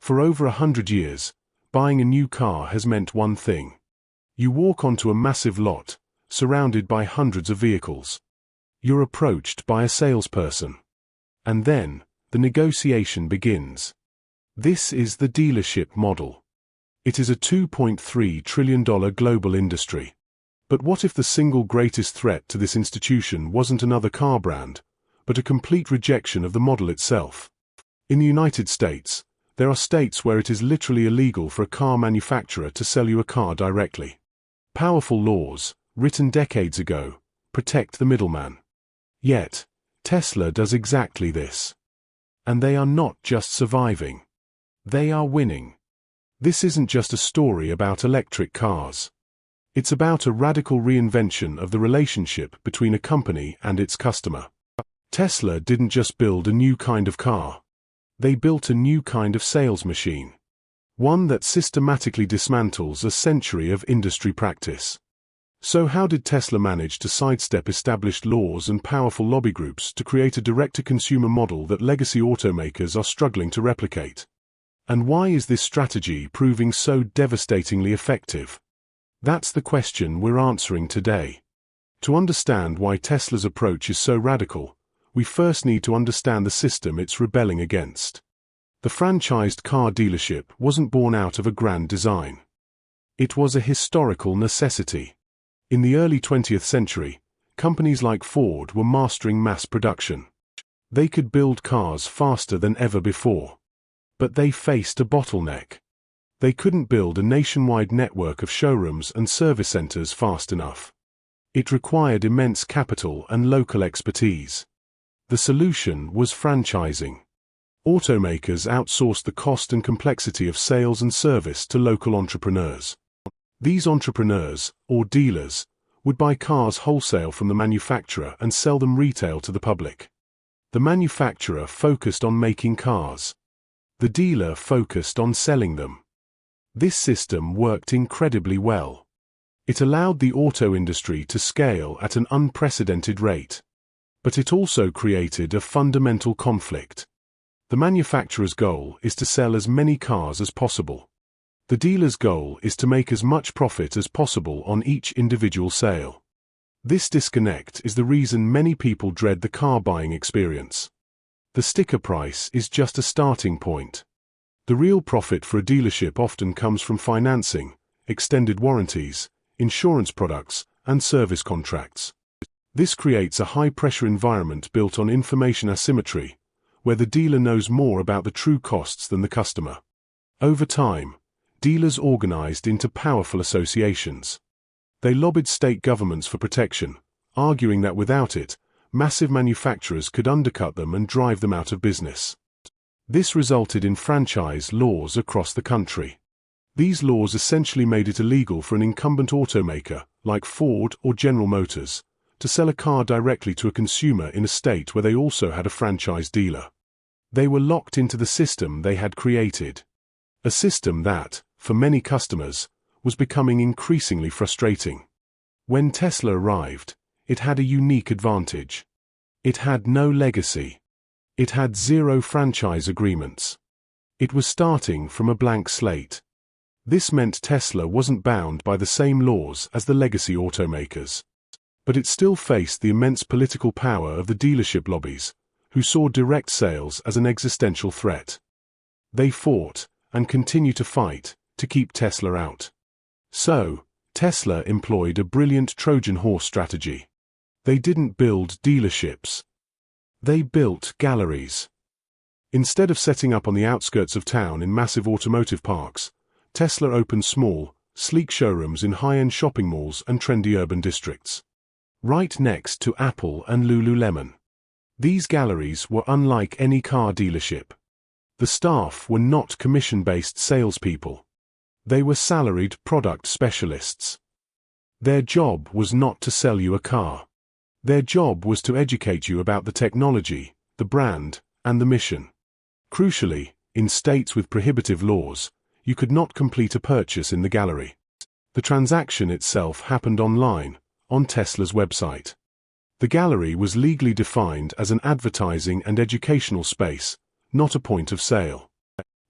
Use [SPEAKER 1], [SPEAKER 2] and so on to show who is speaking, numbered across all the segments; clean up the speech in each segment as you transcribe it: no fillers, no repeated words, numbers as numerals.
[SPEAKER 1] For over 100 years, buying a new car has meant one thing. You walk onto a massive lot, surrounded by hundreds of vehicles. You're approached by a salesperson. And then, the negotiation begins. This is the dealership model. It is a $2.3 trillion global industry. But what if the single greatest threat to this institution wasn't another car brand, but a complete rejection of the model itself? In the United States, there are states where it is literally illegal for a car manufacturer to sell you a car directly. Powerful laws, written decades ago, protect the middleman. Yet, Tesla does exactly this. And they are not just surviving. They are winning. This isn't just a story about electric cars. It's about a radical reinvention of the relationship between a company and its customer. Tesla didn't just build a new kind of car. They built a new kind of sales machine. One that systematically dismantles a century of industry practice. So how did Tesla manage to sidestep established laws and powerful lobby groups to create a direct-to-consumer model that legacy automakers are struggling to replicate? And why is this strategy proving so devastatingly effective? That's the question we're answering today. To understand why Tesla's approach is so radical, we first need to understand the system it's rebelling against. The franchised car dealership wasn't born out of a grand design. It was a historical necessity. In the early 20th century, companies like Ford were mastering mass production. They could build cars faster than ever before. But they faced a bottleneck. They couldn't build a nationwide network of showrooms and service centers fast enough. It required immense capital and local expertise. The solution was franchising. Automakers outsourced the cost and complexity of sales and service to local entrepreneurs. These entrepreneurs, or dealers, would buy cars wholesale from the manufacturer and sell them retail to the public. The manufacturer focused on making cars. The dealer focused on selling them. This system worked incredibly well. It allowed the auto industry to scale at an unprecedented rate. But it also created a fundamental conflict. The manufacturer's goal is to sell as many cars as possible. The dealer's goal is to make as much profit as possible on each individual sale. This disconnect is the reason many people dread the car buying experience. The sticker price is just a starting point. The real profit for a dealership often comes from financing, extended warranties, insurance products, and service contracts. This creates a high-pressure environment built on information asymmetry, where the dealer knows more about the true costs than the customer. Over time, dealers organized into powerful associations. They lobbied state governments for protection, arguing that without it, massive manufacturers could undercut them and drive them out of business. This resulted in franchise laws across the country. These laws essentially made it illegal for an incumbent automaker, like Ford or General Motors, to sell a car directly to a consumer in a state where they also had a franchise dealer. They were locked into the system they had created. A system that, for many customers, was becoming increasingly frustrating. When Tesla arrived, it had a unique advantage. It had no legacy. It had 0 franchise agreements. It was starting from a blank slate. This meant Tesla wasn't bound by the same laws as the legacy automakers. But it still faced the immense political power of the dealership lobbies, who saw direct sales as an existential threat. They fought, and continue to fight, to keep Tesla out. So, Tesla employed a brilliant Trojan Horse strategy. They didn't build dealerships. They built galleries. Instead of setting up on the outskirts of town in massive automotive parks, Tesla opened small, sleek showrooms in high-end shopping malls and trendy urban districts. Right next to Apple and Lululemon. These galleries were unlike any car dealership. The staff were not commission-based salespeople. They were salaried product specialists. Their job was not to sell you a car. Their job was to educate you about the technology, the brand, and the mission. Crucially, in states with prohibitive laws, you could not complete a purchase in the gallery. The transaction itself happened online, on Tesla's website. The gallery was legally defined as an advertising and educational space, not a point of sale.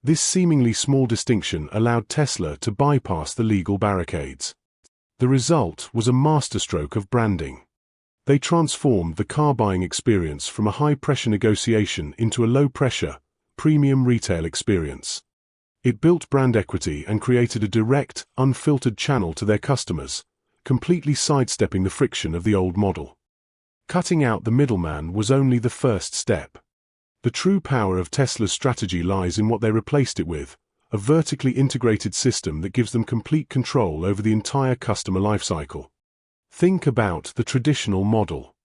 [SPEAKER 1] This seemingly small distinction allowed Tesla to bypass the legal barricades. The result was a masterstroke of branding. They transformed the car buying experience from a high-pressure negotiation into a low-pressure, premium retail experience. It built brand equity and created a direct, unfiltered channel to their customers, completely sidestepping the friction of the old model. Cutting out the middleman was only the first step. The true power of Tesla's strategy lies in what they replaced it with, a vertically integrated system that gives them complete control over the entire customer lifecycle. Think about the traditional model.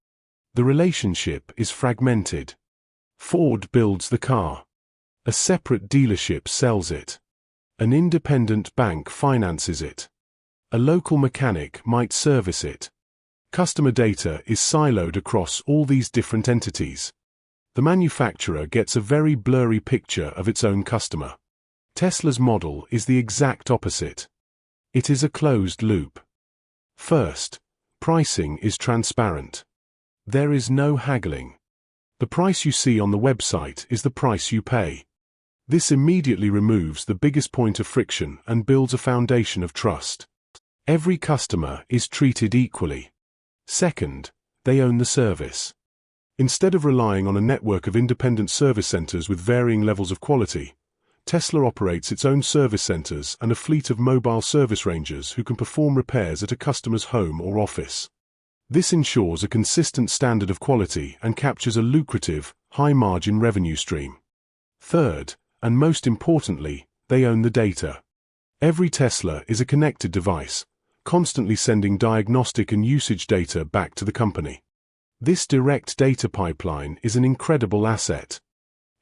[SPEAKER 1] The relationship is fragmented. Ford builds the car. A separate dealership sells it. An independent bank finances it. A local mechanic might service it. Customer data is siloed across all these different entities. The manufacturer gets a very blurry picture of its own customer. Tesla's model is the exact opposite. It is a closed loop. First, pricing is transparent. There is no haggling. The price you see on the website is the price you pay. This immediately removes the biggest point of friction and builds a foundation of trust. Every customer is treated equally. Second, they own the service. Instead of relying on a network of independent service centers with varying levels of quality, Tesla operates its own service centers and a fleet of mobile service rangers who can perform repairs at a customer's home or office. This ensures a consistent standard of quality and captures a lucrative, high-margin revenue stream. Third, and most importantly, they own the data. Every Tesla is a connected device, constantly sending diagnostic and usage data back to the company. This direct data pipeline is an incredible asset.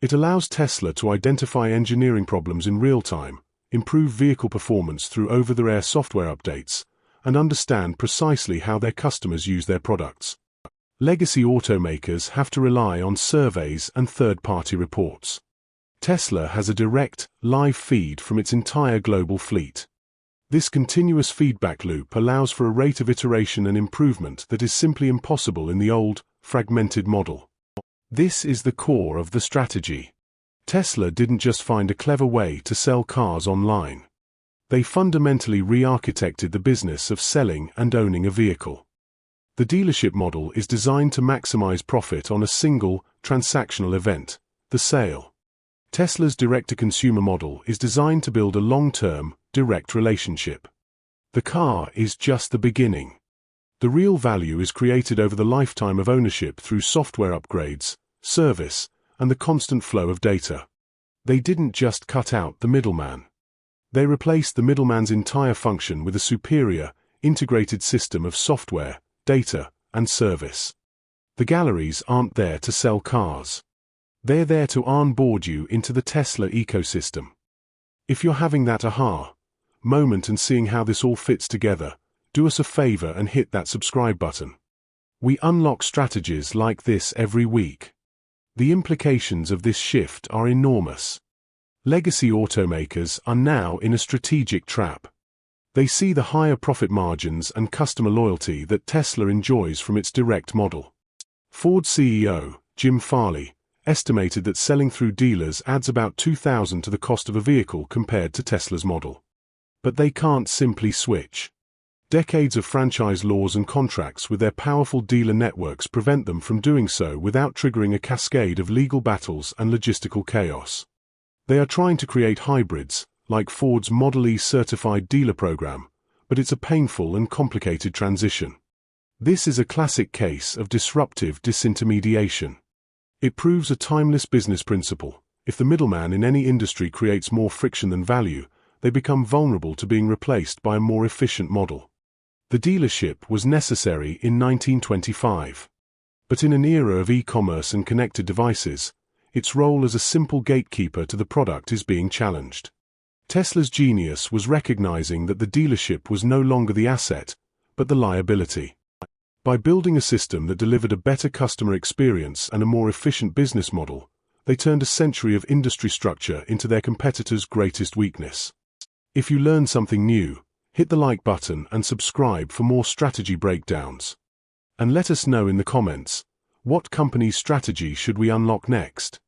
[SPEAKER 1] It allows Tesla to identify engineering problems in real time, improve vehicle performance through over-the-air software updates, and understand precisely how their customers use their products. Legacy automakers have to rely on surveys and third-party reports. Tesla has a direct, live feed from its entire global fleet. This continuous feedback loop allows for a rate of iteration and improvement that is simply impossible in the old, fragmented model. This is the core of the strategy. Tesla didn't just find a clever way to sell cars online. They fundamentally re-architected the business of selling and owning a vehicle. The dealership model is designed to maximize profit on a single, transactional event, the sale. Tesla's direct-to-consumer model is designed to build a long-term, direct relationship. The car is just the beginning. The real value is created over the lifetime of ownership through software upgrades, service, and the constant flow of data. They didn't just cut out the middleman. They replaced the middleman's entire function with a superior, integrated system of software, data, and service. The galleries aren't there to sell cars. They're there to onboard you into the Tesla ecosystem. If you're having that aha moment and seeing how this all fits together, do us a favor and hit that subscribe button. We unlock strategies like this every week. The implications of this shift are enormous. Legacy automakers are now in a strategic trap. They see the higher profit margins and customer loyalty that Tesla enjoys from its direct model. Ford CEO, Jim Farley, estimated that selling through dealers adds about $2,000 to the cost of a vehicle compared to Tesla's model. But they can't simply switch. Decades of franchise laws and contracts with their powerful dealer networks prevent them from doing so without triggering a cascade of legal battles and logistical chaos. They are trying to create hybrids, like Ford's Model E certified dealer program, but it's a painful and complicated transition. This is a classic case of disruptive disintermediation. It proves a timeless business principle. If the middleman in any industry creates more friction than value, they become vulnerable to being replaced by a more efficient model. The dealership was necessary in 1925. But in an era of e-commerce and connected devices, its role as a simple gatekeeper to the product is being challenged. Tesla's genius was recognizing that the dealership was no longer the asset, but the liability. By building a system that delivered a better customer experience and a more efficient business model, they turned a century of industry structure into their competitors' greatest weakness. If you learned something new, hit the like button and subscribe for more strategy breakdowns. And let us know in the comments, what company's strategy should we unlock next?